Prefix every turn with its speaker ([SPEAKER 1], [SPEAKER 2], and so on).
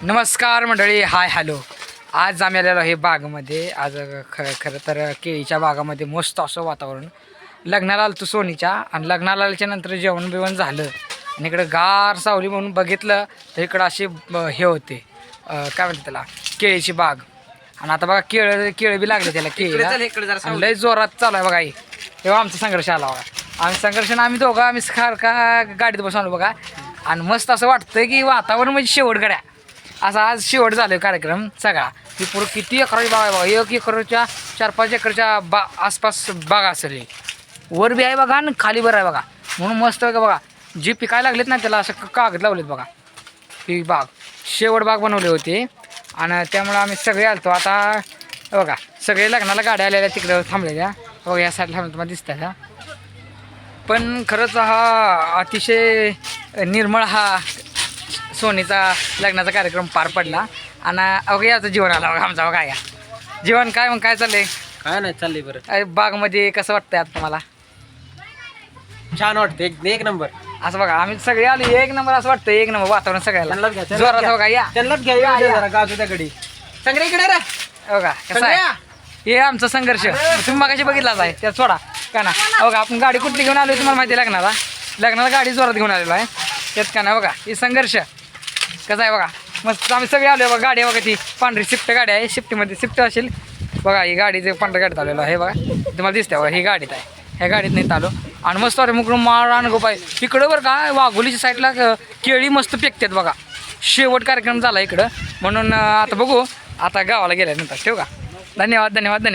[SPEAKER 1] नमस्कार मंडळी, hi hello. आज आम्ही आलेलो आहे बागमध्ये. आज खरं तर केळीच्या बागामध्ये मस्त असं वातावरण. लग्नाला आलो सोनीच्या, आणि लग्नाला आल्याच्या नंतर जेवण बिवण झालं आणि इकडं गार सावली म्हणून बघितलं तर इकडं असे हे होते, काय म्हणतात त्याला, केळीची बाग. आणि आता बघा केळं बी लागले त्याला केळीला, लय जोरात चालू आहे बघा. तेव्हा आमचा संघर्ष आला बघा. आम्ही दोघं सारखा गाडीत बसून आलो बघा. आणि मस्त असं वाटतं की वातावरण म्हणजे शेवट गड्या. असा आज शेवट झालं कार्यक्रम सगळा. ती पुढं किती एकराची बाग आहे बघा. 1 एकरच्या 4-5 एकरच्या आसपास बाग असेल. वर बी आहे बघा आणि खाली बरं आहे बघा. म्हणून मस्त बघा जी पिकायला लागलेत ना त्याला असं कागद लावलेत बघा. ही बाग शेवट बाग बनवली होती आणि त्यामुळं आम्ही सगळे आलतो. आता बघा सगळे लग्नाला गाड्या आलेल्या तिकडं थांबलेल्या बघा. या साईडला थांबल्या तुम्हाला दिसतात ह्या. पण खरंच हा अतिशय निर्मळ हा सोनीचा लग्नाचा कार्यक्रम पार पडला. आणि अवघे याचं जीवन आला बघा आमचा बघा. या जीवन काय मग काय चाललंय?
[SPEAKER 2] काय नाही चाललंय बरं.
[SPEAKER 1] बागमध्ये कसं वाटतंय आता तुम्हाला?
[SPEAKER 2] छान वाटतं, एक नंबर.
[SPEAKER 1] असं बघा आम्ही सगळे आलो, 1 नंबर असं वाटतं. 1 नंबर वातावरण सगळ्याला जोरात बघा. या
[SPEAKER 2] त्यांनाच घ्या जरा गाजू त्याकडे सगळे इकडे रे
[SPEAKER 1] बघा कसं आहे हे आमचा संघर्ष. तुम्ही मगाशी बघितलाच आहे त्यात सोडा का ना. बघा आपण गाडी कुठली घेऊन आलो तुम्हाला माहिती आहे. लग्नाला गाडी जोरात घेऊन आलेलो आहे त्यात का ना. बघा हे संघर्ष कसं आहे बघा. मस्त आम्ही सगळे आलो बघा. गाडी बघा ती पांढरी शिफ्ट गाडी आहे. शिफ्टमध्ये शिफ्ट असेल बघा. ही गाडीचे पांढऱ्या गाडीत आलेलो आहे बघा. तुम्हाला दिसते बघा ही गाडीत आहे. ह्या गाडीत नाही आलो. आणि मस्त अरे मुकडून माळ आणि गोपाय इकडं बरं का. वाघोलीच्या साईडला केळी मस्त पेकतात बघा. शेवट कार्यक्रम झाला इकडं. म्हणून आता बघू आता गावाला गेल्यानंतर ठेवू का. धन्यवाद.